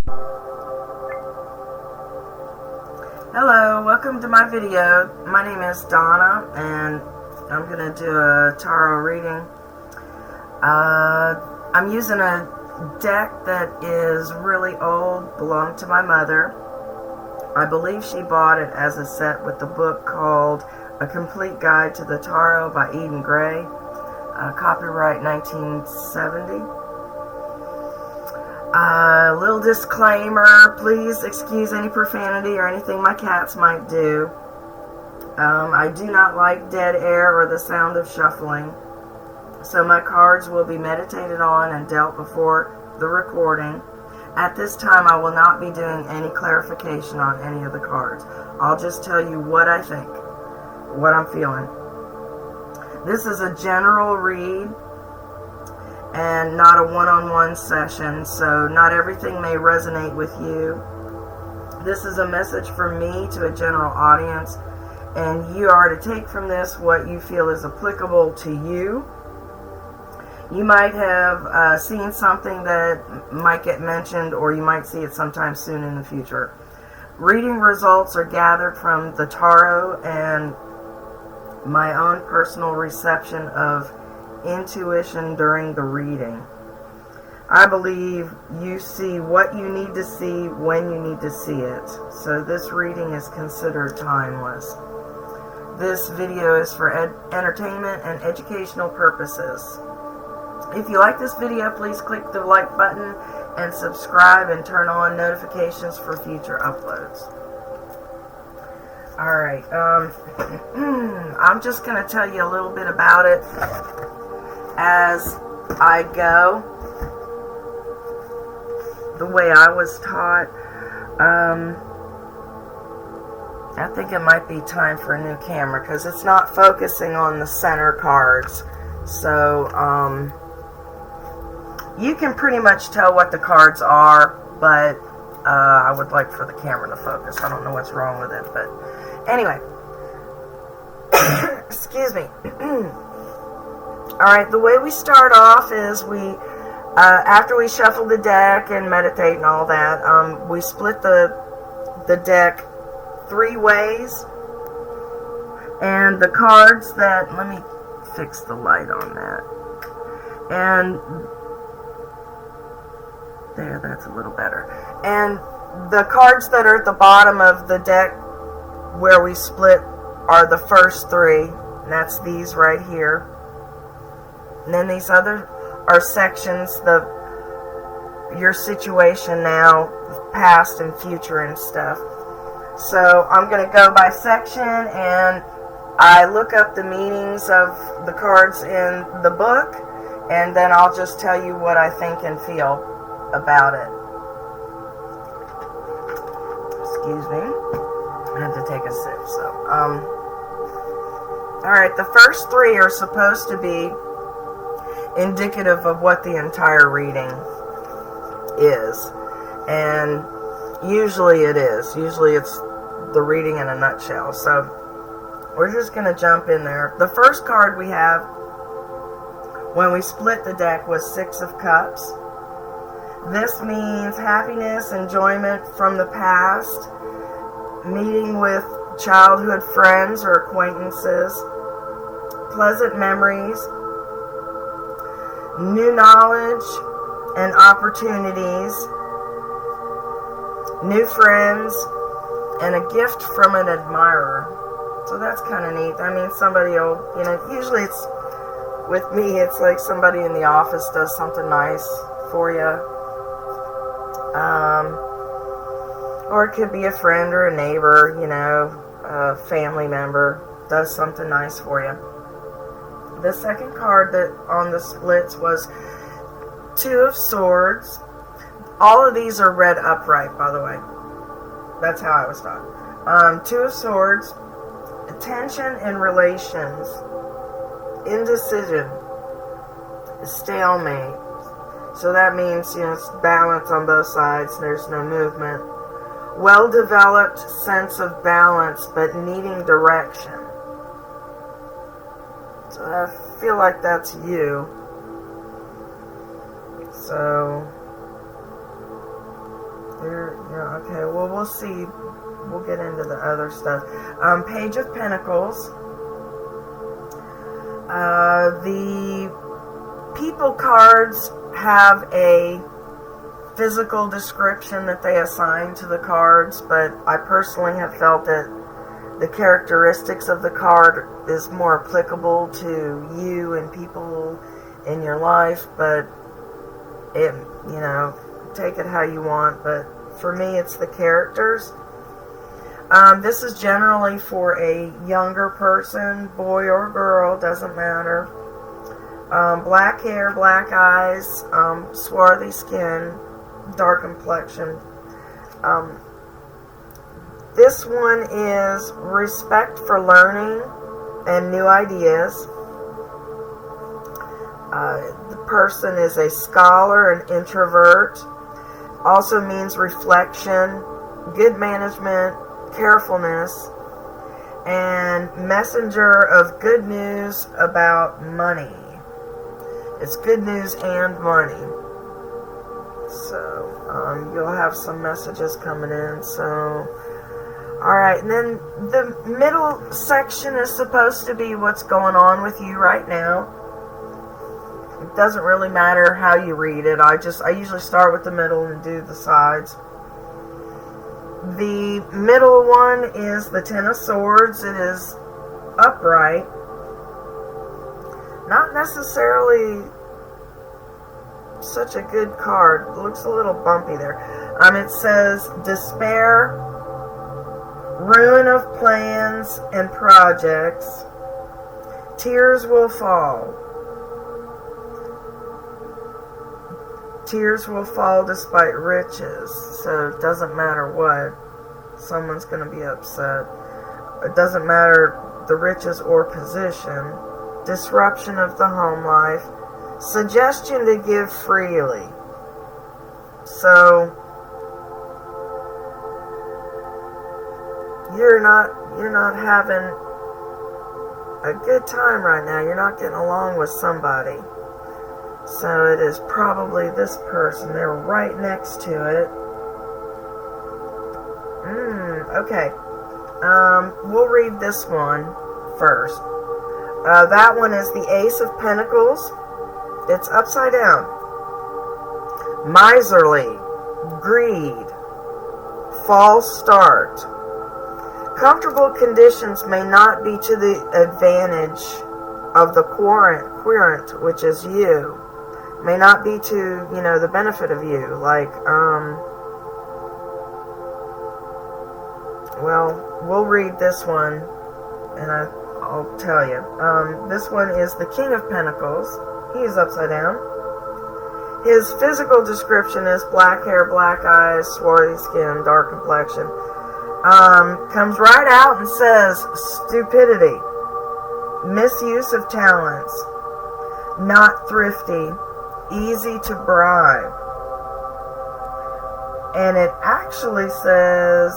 Hello, welcome to my video. My name is Donna, and I'm going to do a tarot reading. I'm using a deck that is really old, belonged to my mother. I believe she bought it as a set with the book called A Complete Guide to the Tarot by Eden Gray, copyright 1970. Little disclaimer, please excuse any profanity or anything my cats might do. I do not like dead air or the sound of shuffling, so my cards will be meditated on and dealt before the recording. At this time, I will not be doing any clarification on any of the cards. I'll just tell you what I think, what I'm feeling. This is a general read and not a one-on-one session, so not everything may resonate with you. This is a message from me to a general audience, and you are to take from this what you feel is applicable to you. You might have seen something that might get mentioned, or you might see it sometime soon in the future. Reading results are gathered from the tarot and my own personal reception of intuition during the reading. I believe you see what you need to see when you need to see it. So this reading is considered timeless. This video is for entertainment and educational purposes. If you like this video, please click the like button and subscribe and turn on notifications for future uploads. Alright, I'm just going to tell you a little bit about it as I go, the way I was taught. I think it might be time for a new camera because it's not focusing on the center cards. So, you can pretty much tell what the cards are, but I would like for the camera to focus. I don't know what's wrong with it, but anyway. Excuse me. Alright, the way we start off is after we shuffle the deck and meditate and all that, we split the deck 3 ways. And the cards that, let me fix the light on that. And there, that's a little better. And the cards that are at the bottom of the deck where we split are the first 3. And that's these right here. And then these other are sections, your situation now, past and future and stuff. So I'm going to go by section, and I look up the meanings of the cards in the book, and then I'll just tell you what I think and feel about it. Excuse me. I had to take a sip, so, alright, the first 3 are supposed to be indicative of what the entire reading is, and usually it is. Usually it's the reading in a nutshell. So we're just going to jump in there. The first card we have when we split the deck was 6 of Cups. This means happiness, enjoyment from the past, meeting with childhood friends or acquaintances, pleasant memories, new knowledge and opportunities, new friends, and a gift from an admirer. So that's kind of neat. I mean, somebody will, usually it's, with me, it's like somebody in the office does something nice for you. Or it could be a friend or a neighbor, a family member does something nice for you. The second card that on the splits was 2 of Swords. All of these are read upright, by the way. That's how I was taught. 2 of Swords, tension in relations, indecision, stalemate. So that means, it's balance on both sides. There's no movement. Well-developed sense of balance, but needing direction. So I feel like that's you. So Yeah, okay, well, we'll see. We'll get into the other stuff. Page of Pentacles. The people cards have a physical description that they assign to the cards, but I personally have felt that the characteristics of the card is more applicable to you and people in your life, but it, take it how you want, but for me it's the characters. This is generally for a younger person, boy or girl, doesn't matter. Black hair, black eyes, swarthy skin, dark complexion. This one is respect for learning and new ideas. The person is a scholar, an introvert. Also means reflection, good management, carefulness, and messenger of good news about money. It's good news and money. So, you'll have some messages coming in. So, alright, and then the middle section is supposed to be what's going on with you right now. It doesn't really matter how you read it. I usually start with the middle and do the sides. The middle one is the Ten of Swords. It is upright. Not necessarily such a good card. It looks a little bumpy there. It says despair, ruin of plans and projects, tears will fall. Tears will fall despite riches. So it doesn't matter what. Someone's going to be upset. It doesn't matter the riches or position. Disruption of the home life. Suggestion to give freely. So you're not having a good time right now. You're not getting along with somebody. So it is probably this person. They're right next to it. Okay. We'll read this one first. That one is the Ace of Pentacles. It's upside down. Miserly. Greed. False start. Comfortable conditions may not be to the advantage of the querent, which is you. May not be to, the benefit of you. Like, well, we'll read this one, and I'll tell you. This one is the King of Pentacles. He is upside down. His physical description is black hair, black eyes, swarthy skin, dark complexion. Comes right out and says stupidity, misuse of talents, not thrifty, easy to bribe. And it actually says,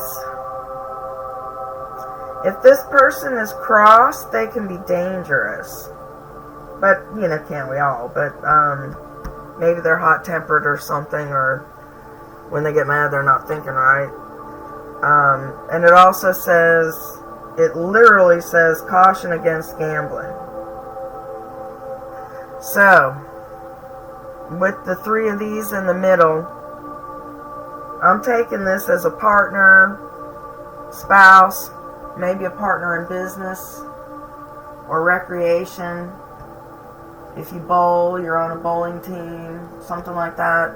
if this person is cross, they can be dangerous. But, can't we all? But, maybe they're hot-tempered or something, or when they get mad, they're not thinking right. And it also says, it literally says, caution against gambling. So, with the three of these in the middle, I'm taking this as a partner, spouse, maybe a partner in business or recreation. If you bowl, you're on a bowling team, something like that.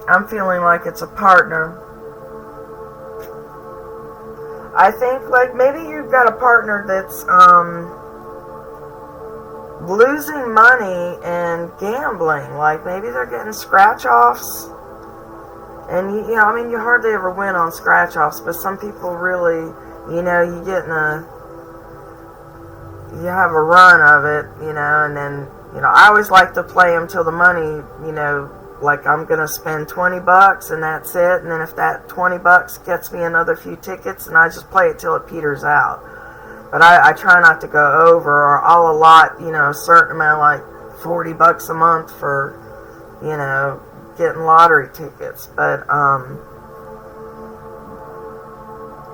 I'm feeling like it's a partner. I think like maybe you've got a partner that's losing money and gambling. Like maybe they're getting scratch-offs. And you hardly ever win on scratch-offs, but some people really, you have a run of it, and then, I always like to play them till the money, like I'm going to spend $20 and that's it, and then if that $20 gets me another few tickets, and I just play it till it peters out. But I try not to go over, or I'll allot, a certain amount, like $40 a month for, you know, getting lottery tickets. But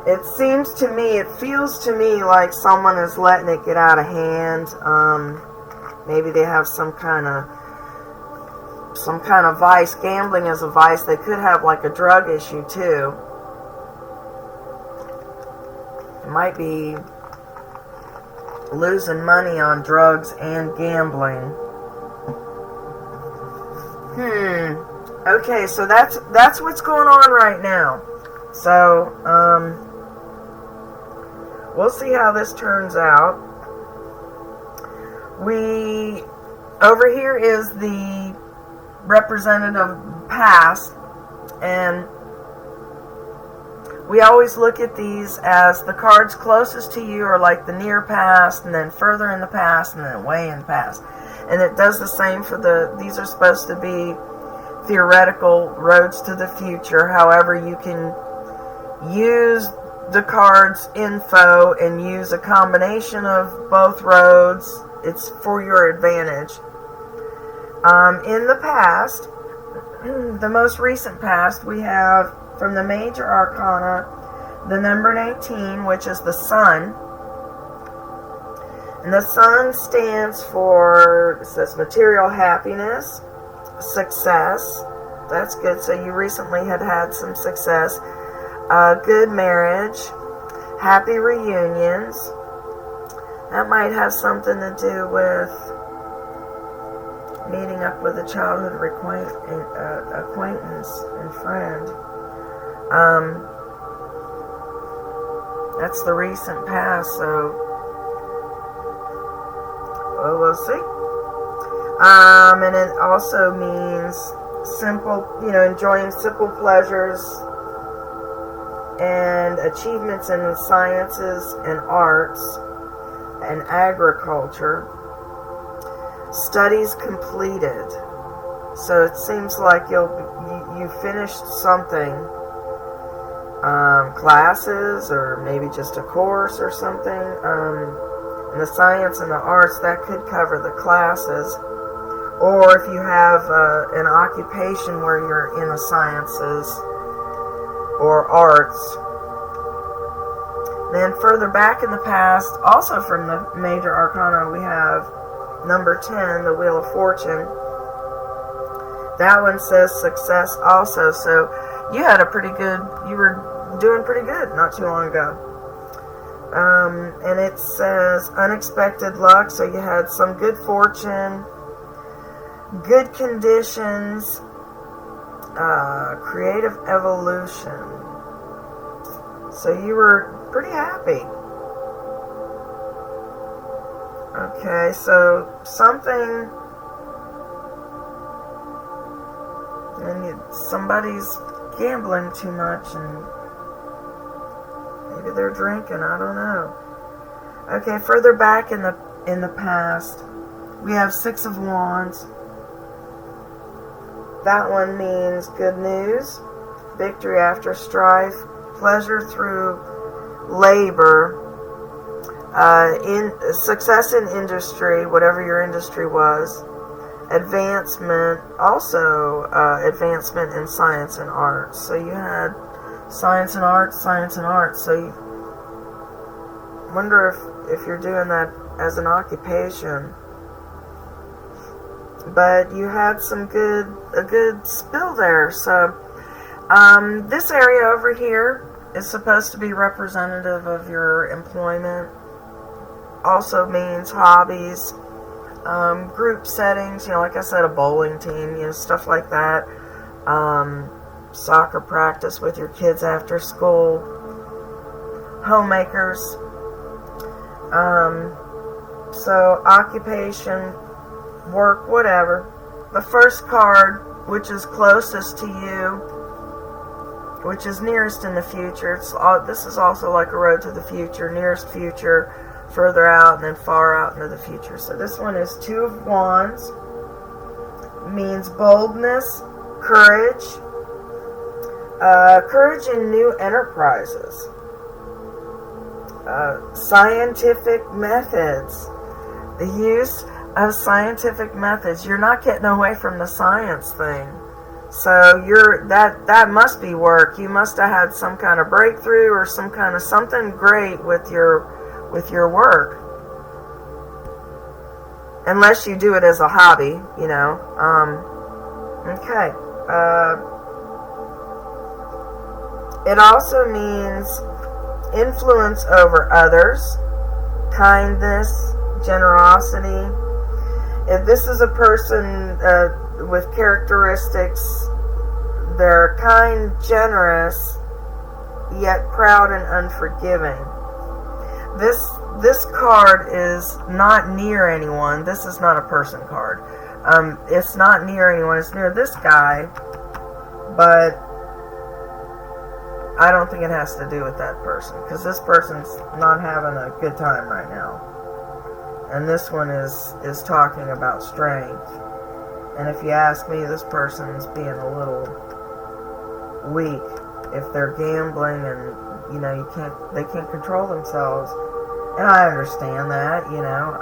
it seems to me, it feels to me like someone is letting it get out of hand. Maybe they have some kind of vice. Gambling is a vice. They could have like a drug issue too. Might be losing money on drugs and gambling. Okay, so that's what's going on right now. So, we'll see how this turns out. Over here is the representative past, and we always look at these as the cards closest to you are like the near past, and then further in the past, and then way in the past. And it does the same for these are supposed to be theoretical roads to the future. However, you can use the cards info and use a combination of both roads. It's for your advantage. In the past, the most recent past, we have from the major arcana the number 18, which is the sun. And the sun stands for, it says, material happiness, success. That's good. So you recently had some success. Good marriage, happy reunions. That might have something to do with meeting up with a childhood acquaintance and friend. That's the recent past, so we'll see. And it also means simple, enjoying simple pleasures and achievements in the sciences and arts and agriculture. Studies completed. So it seems like you finished something, classes or maybe just a course or something. In the science and the arts, that could cover the classes. Or if you have an occupation where you're in the sciences or arts. Then further back in the past, also from the major arcana, we have number 10, the Wheel of Fortune. That one says success also. So you were doing pretty good not too long ago. And it says unexpected luck. So you had some good fortune, good conditions, creative evolution. So you were pretty happy. Okay, so something, and somebody's gambling too much, and maybe they're drinking, I don't know. Okay, further back in the past, we have Six of Wands. That one means good news, victory after strife, pleasure through labor, in success in industry, whatever your industry was, advancement, also advancement in science and arts. So you had science and arts. So you wonder if you're doing that as an occupation. But you had a good spill there. So this area over here is supposed to be representative of your employment. Also means hobbies, group settings, like I said, a bowling team, stuff like that. Soccer practice with your kids after school. Homemakers. So occupation, work, whatever. The first card, which is closest to you, which is nearest in the future. This is also like a road to the future, nearest future, further out, and then far out into the future. So this one is Two of Wands. Means boldness, courage, courage in new enterprises, scientific methods, the use of scientific methods. You're not getting away from the science thing. So that must be work. You must have had some kind of breakthrough or some kind of something great with your work. Unless you do it as a hobby, you know. Okay. It also means influence over others, kindness, generosity. If this is a person with characteristics, they're kind, generous, yet proud and unforgiving. This card is not near anyone. This is not a person card. It's not near anyone. It's near this guy, but I don't think it has to do with that person, because this person's not having a good time right now. And this one is talking about strength. And if you ask me, this person's being a little weak. If they're gambling and, you know, they can't control themselves. And I understand that, you know.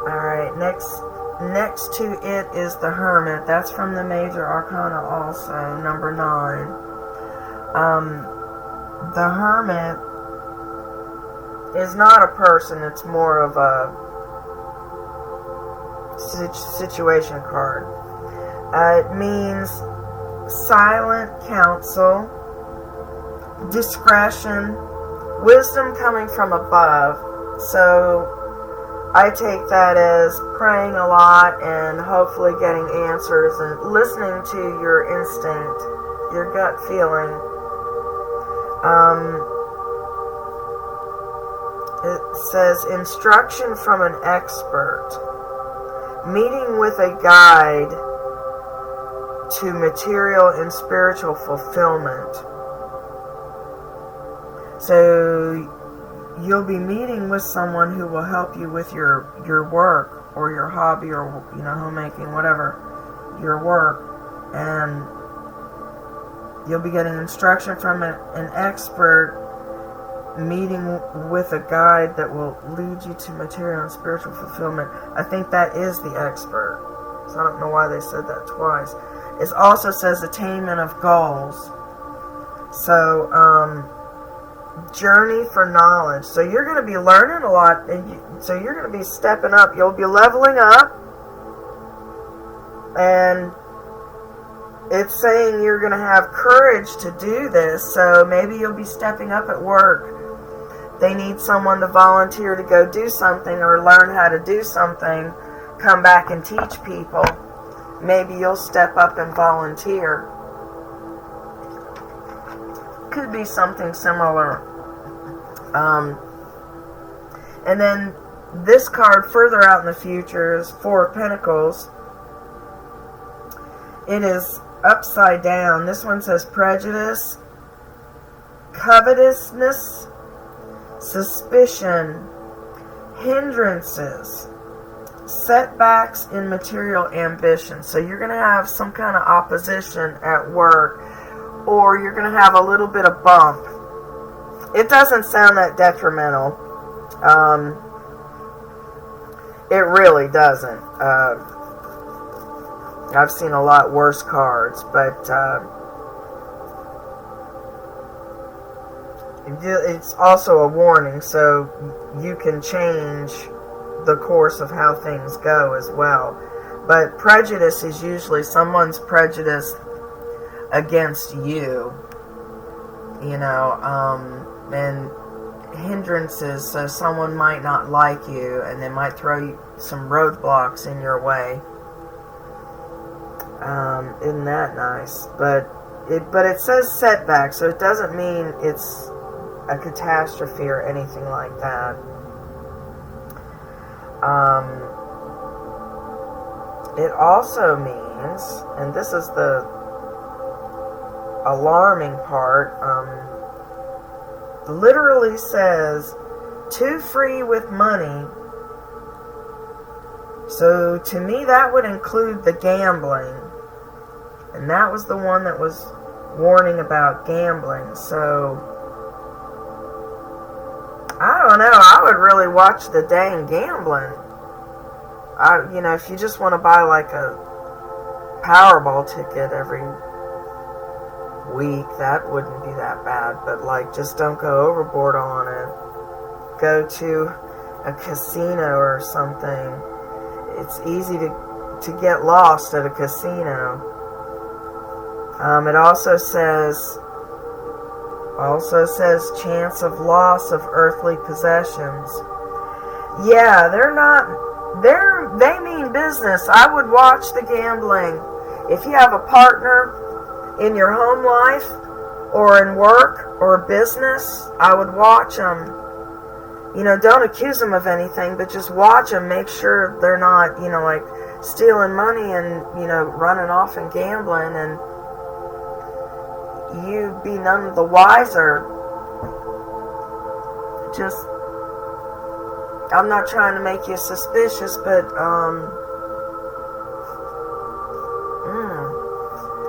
Alright, next to it is the Hermit. That's from the Major Arcana also, number 9. The Hermit is not a person, it's more of a situation card. It means silent counsel, discretion, wisdom coming from above. So I take that as praying a lot and hopefully getting answers and listening to your instinct, your gut feeling. It says instruction from an expert, meeting with a guide to material and spiritual fulfillment. So you'll be meeting with someone who will help you with your work or your hobby or, you know, homemaking, whatever, your work, and you'll be getting instruction from an expert, meeting with a guide that will lead you to material and spiritual fulfillment. I think that is the expert. So I don't know why they said that twice. It also says attainment of goals. So, journey for knowledge. So you're going to be learning a lot, and so you're going to be stepping up. You'll be leveling up, and it's saying you're going to have courage to do this. So maybe you'll be stepping up at work. They need someone to volunteer to go do something or learn how to do something, come back and teach people. Maybe you'll step up and volunteer. Could be something similar. And then this card further out in the future is 4 of Pentacles. It is upside down. This one says prejudice, covetousness, suspicion, hindrances, setbacks in material ambition. So you're going to have some kind of opposition at work, or you're going to have a little bit of bump. It doesn't sound that detrimental. It really doesn't. I've seen a lot worse cards, but it's also a warning, so you can change the course of how things go as well. But prejudice is usually someone's prejudice against you, you know, and hindrances, so someone might not like you and they might throw some roadblocks in your way. Isn't that nice? But it says setback, so it doesn't mean it's a catastrophe or anything like that. It also means, and this is the alarming part, literally says too free with money. So to me that would include the gambling, and that was the one that was warning about gambling. So I don't know, I would really watch the day in gambling. You know, if you just want to buy like a Powerball ticket every week, that wouldn't be that bad. But like, just don't go overboard on it. Go to a casino or something. It's easy to get lost at a casino. It also says chance of loss of earthly possessions. Yeah, they mean business. I would watch the gambling. If you have a partner in your home life or in work or business, I would watch them. You know, don't accuse them of anything, but just watch them. Make sure they're not, you know, like stealing money and, you know, running off and gambling, and you be none the wiser. Just, I'm not trying to make you suspicious, but,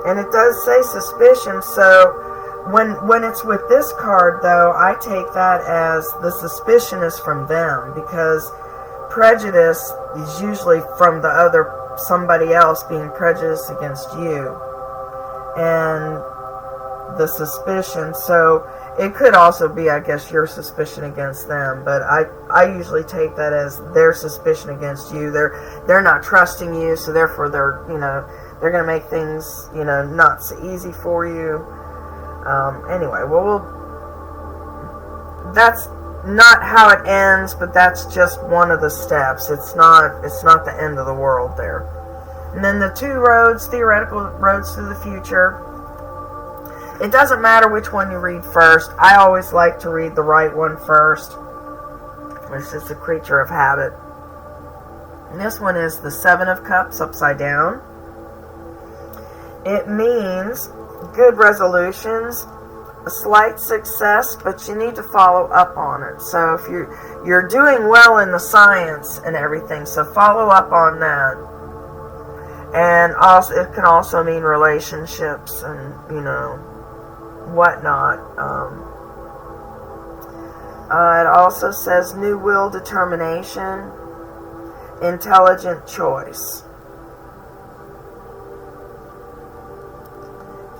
and it does say suspicion, so when it's with this card, though, I take that as the suspicion is from them, because prejudice is usually from somebody else being prejudiced against you, and the suspicion, so it could also be, I guess, your suspicion against them, but I usually take that as their suspicion against you. They're not trusting you, so therefore they're going to make things, you know, not so easy for you. Anyway, that's not how it ends, but that's just one of the steps. It's not the end of the world there. And then the two roads, theoretical roads to the future. It doesn't matter which one you read first. I always like to read the right one first. It's just a creature of habit. And this one is the Seven of Cups upside down. It means good resolutions, a slight success, but you need to follow up on it. So if you're doing well in the science and everything, so follow up on that. And also, it can also mean relationships and, you know, whatnot. It also says new will, determination, intelligent choice.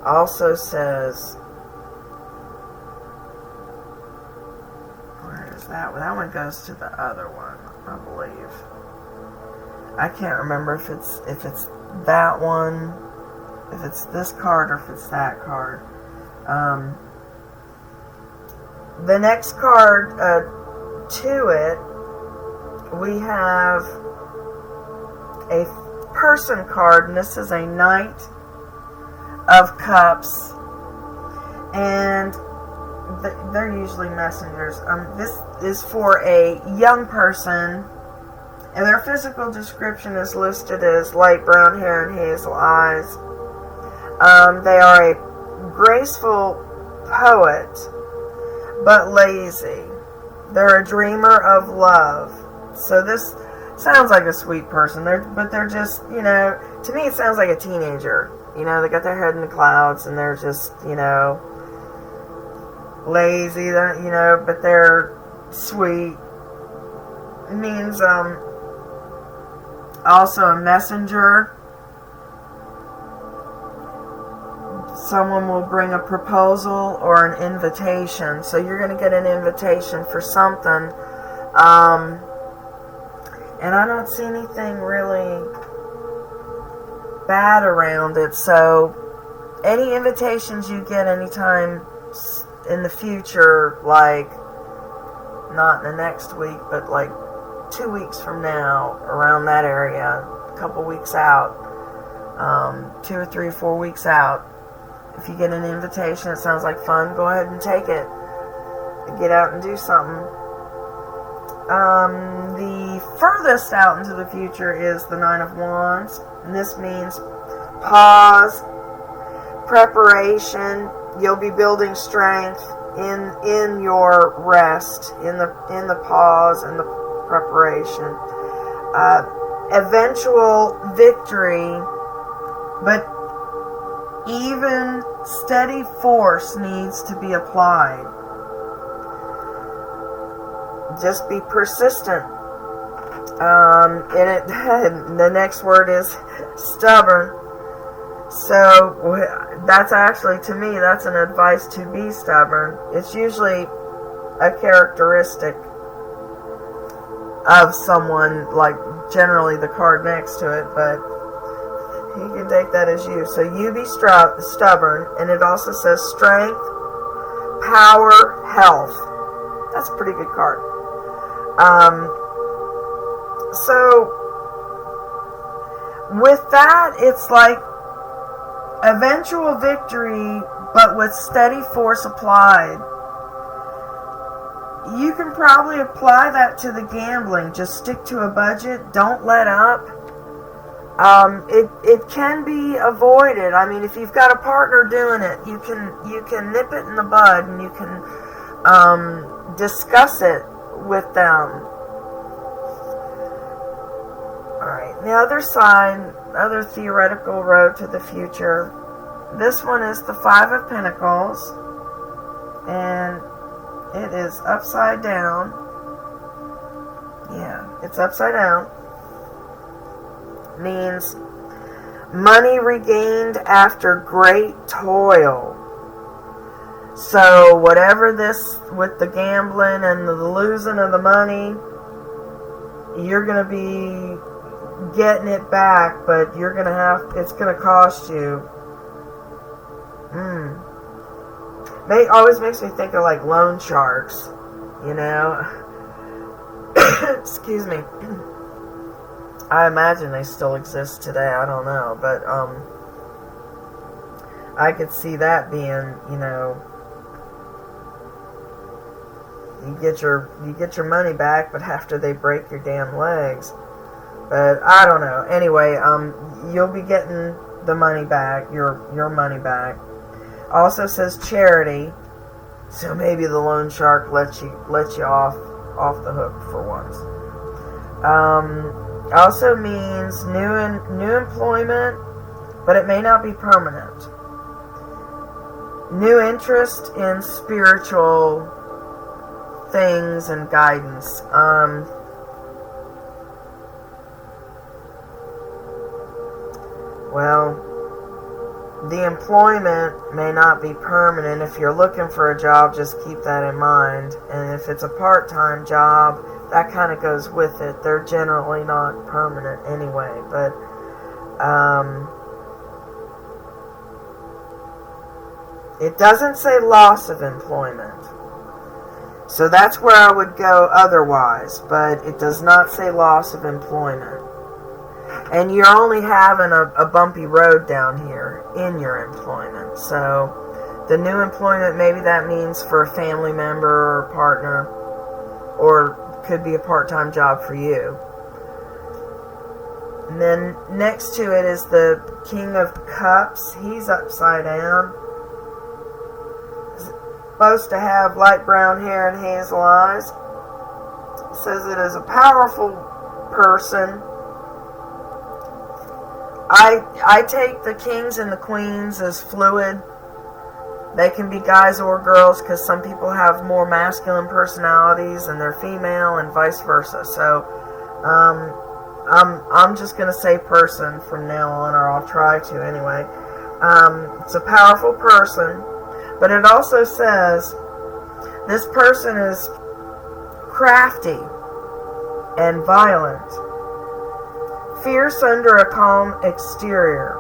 Also says, where is that one? That one goes to the other one, I believe. I can't remember if it's that one, if it's this card or if it's that card. The next card to it, we have a person card, and this is a Knight of Cups, and they're usually messengers. This is for a young person, and their physical description is listed as light brown hair and hazel eyes. They are a graceful poet, but lazy. They're a dreamer of love. So this sounds like a sweet person. They're just, you know, to me it sounds like a teenager. You know, they got their head in the clouds and they're just, you know, lazy, you know, but they're sweet. It means also a messenger. Someone will bring a proposal or an invitation. So you're going to get an invitation for something. And I don't see anything really bad around it. So any invitations you get anytime in the future, like not in the next week, but like 2 weeks from now, around that area, a couple weeks out, 2 or 3 or 4 weeks out, if you get an invitation that sounds like fun, go ahead and take it. Get out and do something. The furthest out into the future is the Nine of Wands. And this means pause, preparation. You'll be building strength in your rest, in the pause and the preparation. Eventual victory, but even steady force needs to be applied. just be persistent. The next word is stubborn. So that's actually, to me, that's an advice to be stubborn. It's usually a characteristic of someone, like generally the card next to it, but you can take that as you. So you be stubborn, and it also says strength, power, health. That's a pretty good card. So with that, it's like eventual victory, but with steady force applied. You can probably apply that to the gambling. Just stick to a budget. Don't let up. It can be avoided. I mean, if you've got a partner doing it, you can nip it in the bud, and you can discuss it with them. Alright, the other side, other theoretical road to the future. This one is the Five of Pentacles, and it is upside down. Yeah, it's upside down. Means money regained after great toil. So whatever this with the gambling and the losing of the money, you're going to be getting it back, but you're going to have, it's going to cost you. Always makes me think of like loan sharks, you know. Excuse me. I imagine they still exist today. I don't know, but I could see that being, you know, you get your money back, but after they break your damn legs. But I don't know. Anyway, you'll be getting the money back, your money back. Also says charity, so maybe the loan shark lets you off the hook for once. Also means new employment, but it may not be permanent. New interest in spiritual things and guidance. Well, the employment may not be permanent. If you're looking for a job, just keep that in mind. And if it's a part-time job, that kind of goes with it. They're generally not permanent anyway. But it doesn't say loss of employment. So that's where I would go otherwise. But it does not say loss of employment. And you're only having a bumpy road down here in your employment. So the new employment, maybe that means for a family member or a partner, or could be a part-time job for you. And then next to it is the King of Cups. He's upside down. He's supposed to have light brown hair and hazel eyes. It says it is a powerful person. I take the kings and the queens as fluid. They can be guys or girls, because some people have more masculine personalities and they're female, and vice versa. So I'm just going to say person from now on, or I'll try to anyway. It's a powerful person, but it also says this person is crafty and violent, fierce under a calm exterior,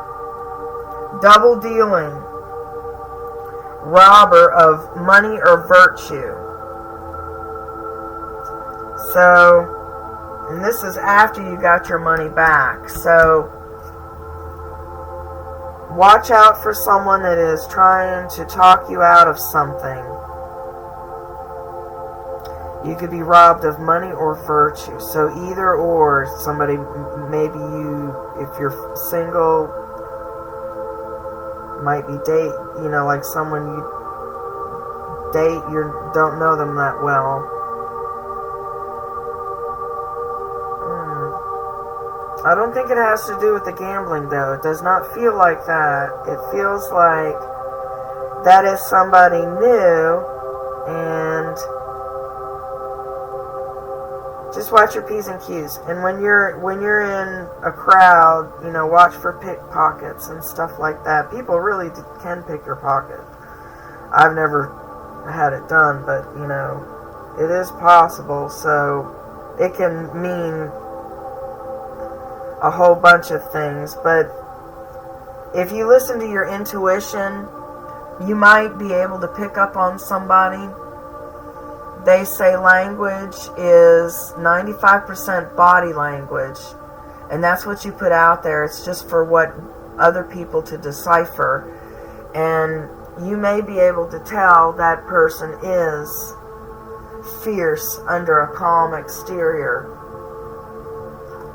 double dealing, robber of money or virtue. So, and this is after you got your money back. So, watch out for someone that is trying to talk you out of something. You could be robbed of money or virtue. So either or, somebody, maybe you, if you're single, might be like someone you date, you don't know them that well. I don't think it has to do with the gambling, though. It does not feel like that. It feels like that is somebody new, and Just watch your P's and Q's. And when you're in a crowd, you know, watch for pickpockets and stuff like that. People really can pick your pocket. I've never had it done, but, you know, it is possible. So it can mean a whole bunch of things. But if you listen to your intuition, you might be able to pick up on somebody. They say language is 95% body language, and that's what you put out there. It's just for what other people to decipher, and you may be able to tell that person is fierce under a calm exterior.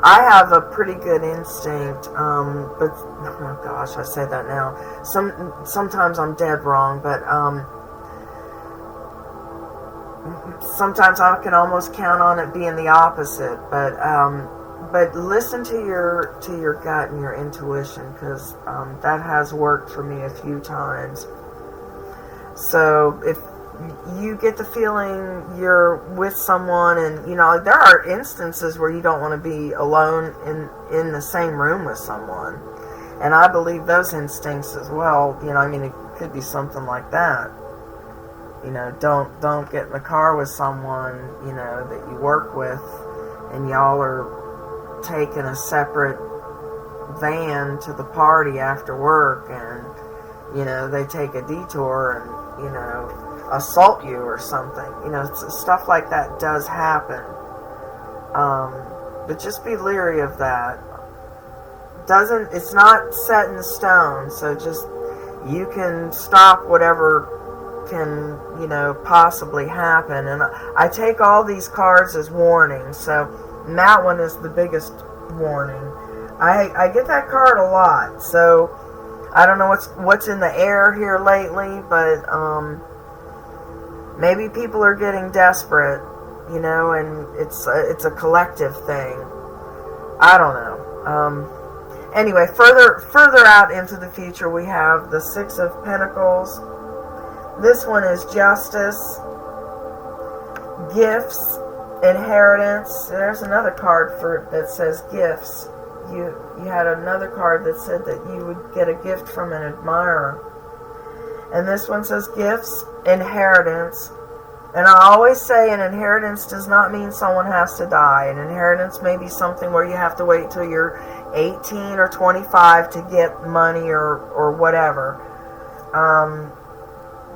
I have a pretty good instinct, but oh gosh, I say that now. Sometimes I'm dead wrong, but sometimes I can almost count on it being the opposite. But listen to your gut and your intuition, because that has worked for me a few times. So if you get the feeling you're with someone, and you know, there are instances where you don't want to be alone in the same room with someone, and I believe those instincts as well. You know, I mean, it could be something like that. You know, don't get in the car with someone, you know, that you work with, and y'all are taking a separate van to the party after work, and you know, they take a detour and, you know, assault you or something. You know, stuff like that does happen. But just be leery of that. It's not set in stone, so just, you can stop whatever can, you know, possibly happen. And I take all these cards as warnings, so that one is the biggest warning. I get that card a lot, so I don't know what's in the air here lately, but maybe people are getting desperate, you know, and it's a collective thing. I don't know. Anyway, further out into the future, we have the Six of Pentacles. This one is justice, gifts, inheritance. There's another card that says gifts. You had another card that said that you would get a gift from an admirer. And this one says gifts, inheritance. And I always say an inheritance does not mean someone has to die. An inheritance may be something where you have to wait till you're 18 or 25 to get money or whatever.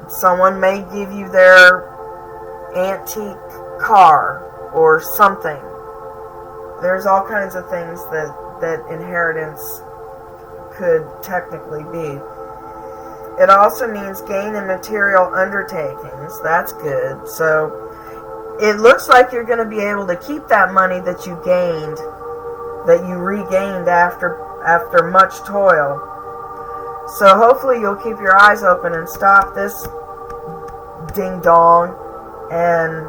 Someone may give you their antique car or something. There's all kinds of things that inheritance could technically be. It also means gain in material undertakings. That's good. So it looks like you're going to be able to keep that money that you gained, that you regained after much toil. So hopefully you'll keep your eyes open and stop this ding-dong. And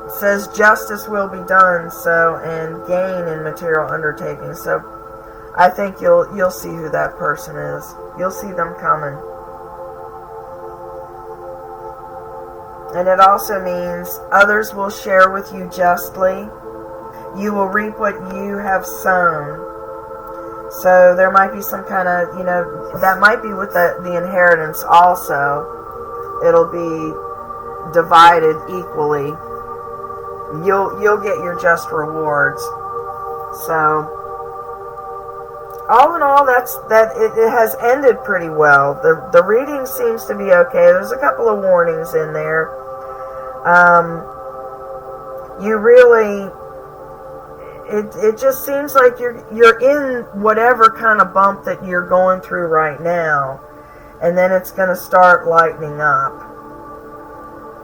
it says justice will be done, so, and gain in material undertakings. So I think you'll see who that person is. You'll see them coming. And it also means others will share with you justly. You will reap what you have sown. So there might be some kind of, you know, that might be with the inheritance also. It'll be divided equally. You'll get your just rewards. So all in all, it has ended pretty well. The reading seems to be okay. There's a couple of warnings in there. You really, it just seems like you're in whatever kind of bump that you're going through right now, and then it's going to start lightening up.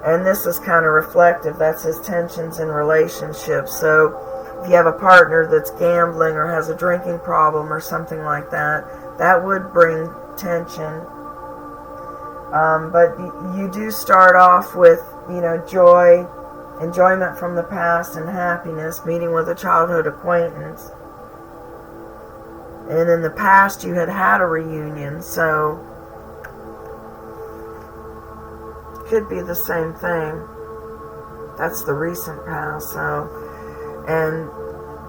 And this is kind of reflective. That's his tensions in relationships. So if you have a partner that's gambling or has a drinking problem or something like that, that would bring tension. But you do start off with, you know, joy, enjoyment from the past, and happiness, meeting with a childhood acquaintance. And in the past you had a reunion, so could be the same thing. That's the recent past. So, and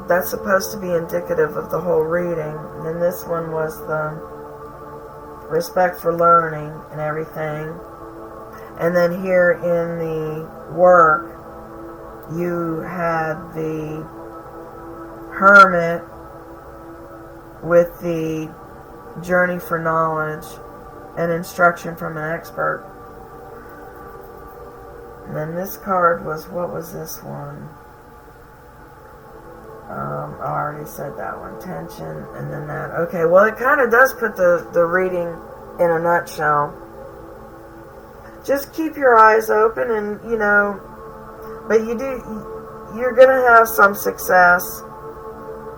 that's supposed to be indicative of the whole reading. And then this one was the respect for learning and everything. And then here in the work, you had the Hermit with the journey for knowledge and instruction from an expert. And then this card was, what was this one? I already said that one. Tension, and then that. Okay, well, it kind of does put the reading in a nutshell. Just keep your eyes open, and, you know, but you're going to have some success.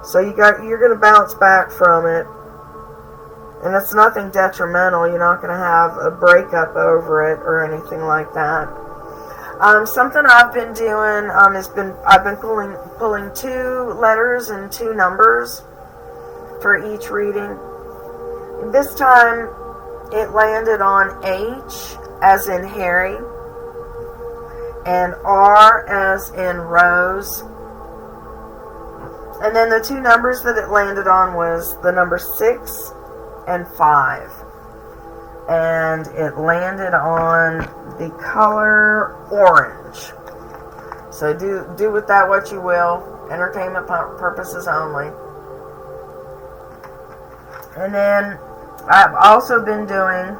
So you're going to bounce back from it. And it's nothing detrimental. You're not going to have a breakup over it or anything like that. Something I've been doing I've been pulling 2 letters and 2 numbers for each reading. This time it landed on H as in Harry and R as in Rose. And then the 2 numbers that it landed on was the number 6 and 5. And it landed on the color orange. So do with that what you will. Entertainment purposes only. And then I've also been doing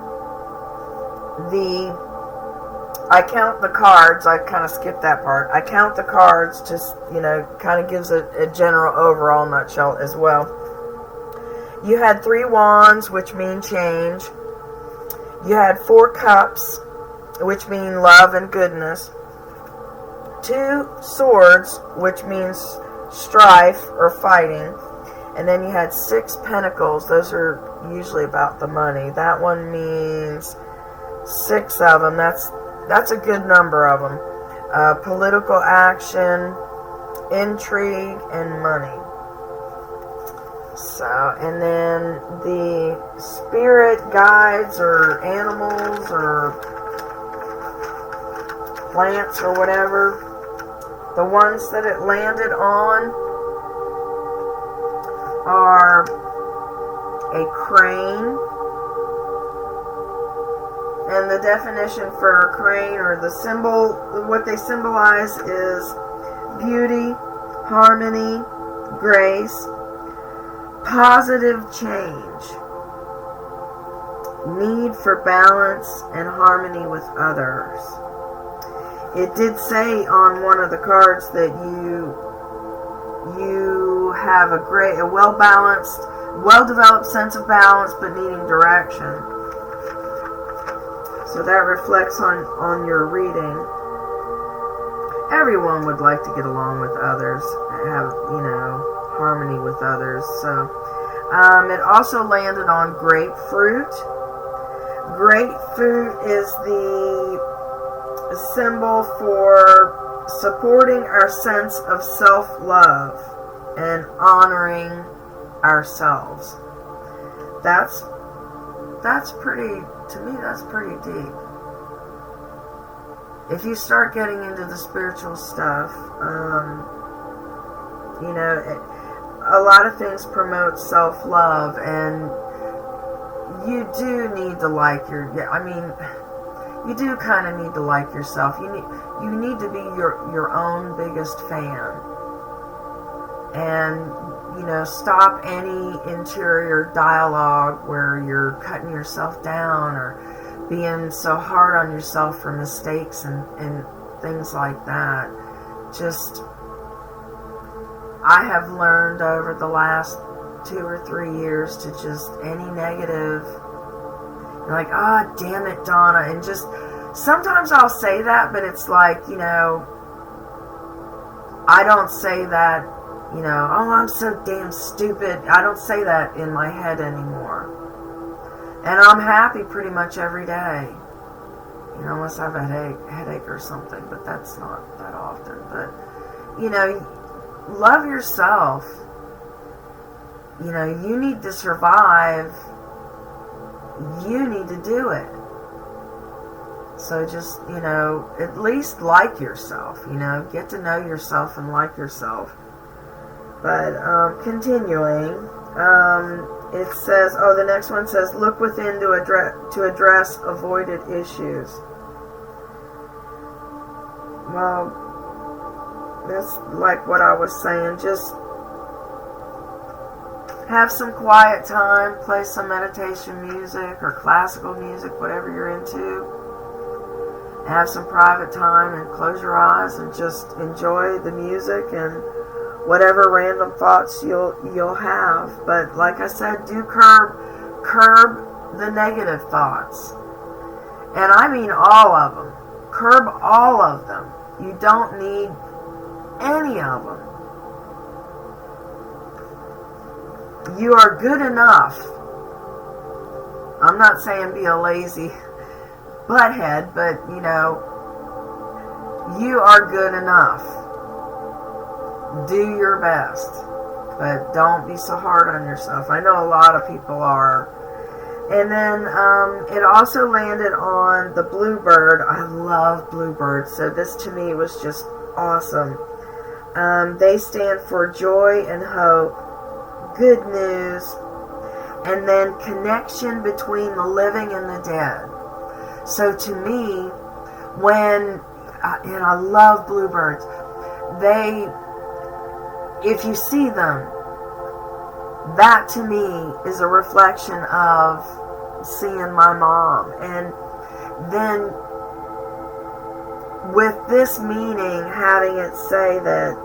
I count the cards. I kind of skipped that part. I count the cards, just, you know, kind of gives a general overall nutshell as well. You had 3 wands, which mean change. You had 4 cups, which mean love and goodness. 2 swords, which means strife or fighting. And then you had 6 pentacles. Those are usually about the money. That one means 6 of them. That's a good number of them. Political action, intrigue, and money. So, and then the spirit guides or animals or plants or whatever, the ones that it landed on are a crane. And the definition for a crane, or the symbol, what they symbolize is beauty, harmony, grace, positive change, need for balance and harmony with others. It did say on one of the cards that you have a well-balanced, well-developed sense of balance, but needing direction. So that reflects on your reading. Everyone would like to get along with others, have, you know, harmony with others. So it also landed on grapefruit. Grapefruit is the symbol for supporting our sense of self-love and honoring ourselves. That's pretty, to me, that's pretty deep. If you start getting into the spiritual stuff, you know, a lot of things promote self-love, and you do need to like you do kind of need to like yourself. You need to be your own biggest fan. And, you know, stop any interior dialogue where you're cutting yourself down or being so hard on yourself for mistakes and things like that. Just, I have learned over the last 2 or 3 years to just, any negative, like, ah, oh, damn it, Donna, and just, sometimes I'll say that, but it's like, you know, I don't say that, you know, oh, I'm so damn stupid. I don't say that in my head anymore. And I'm happy pretty much every day. You know, unless I have a headache or something, but that's not that often. But, you know, love yourself. You know, you need to survive. You need to do it. So just, you know, at least like yourself, you know, get to know yourself and like yourself. But continuing, it says, oh, the next one says, look within to address avoided issues. Well, that's like what I was saying. Just have some quiet time, play some meditation music or classical music, whatever you're into. Have some private time and close your eyes and just enjoy the music and whatever random thoughts you'll have. But like I said, do curb the negative thoughts. And I mean all of them. Curb all of them. You don't need any of them. You are good enough. I'm not saying be a lazy butthead, but you know, you are good enough. Do your best, but don't be so hard on yourself. I know a lot of people are. And then it also landed on the bluebird. I love bluebirds, so this to me was just awesome. They stand for joy and hope, good news, and then connection between the living and the dead. So to me, and I love bluebirds, if you see them, that to me is a reflection of seeing my mom. And then with this meaning, having it say that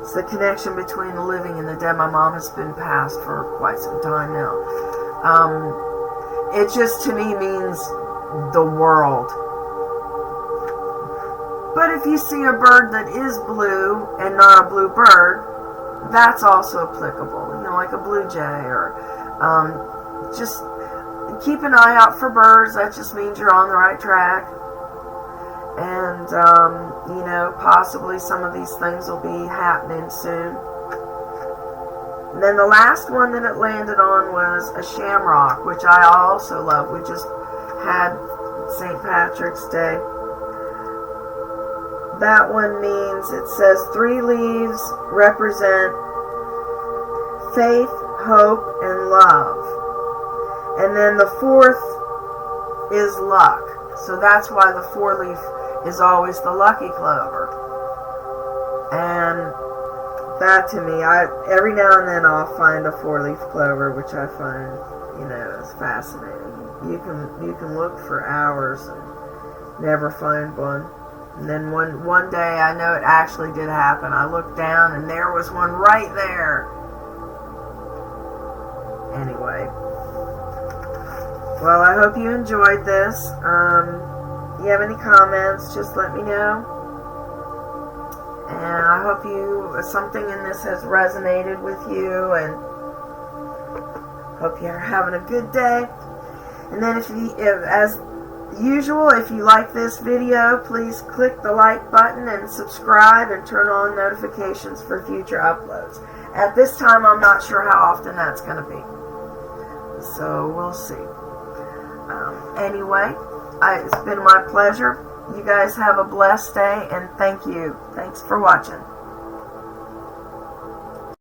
it's the connection between the living and the dead. My mom has been passed for quite some time now. It just to me means the world. But if you see a bird that is blue and not a blue bird, that's also applicable. You know, like a blue jay, or just keep an eye out for birds. That just means you're on the right track. And, you know, possibly some of these things will be happening soon. And then the last one that it landed on was a shamrock, which I also love. We just had St. Patrick's Day. That one means, it says 3 leaves represent faith, hope, and love. And then the 4th is luck. So that's why the 4-leaf is always the lucky clover. And that to me, every now and then I'll find a 4-leaf clover, which I find, you know, is fascinating. You can look for hours and never find one. And then one day, I know it actually did happen. I looked down and there was one right there. Anyway. Well, I hope you enjoyed this. If you have any comments, just let me know. And I hope something in this has resonated with you, and hope you're having a good day. And then as usual, if you like this video, please click the like button and subscribe and turn on notifications for future uploads. At this time, I'm not sure how often that's going to be. So we'll see. Anyway, it's been my pleasure. You guys have a blessed day, and thank you. Thanks for watching.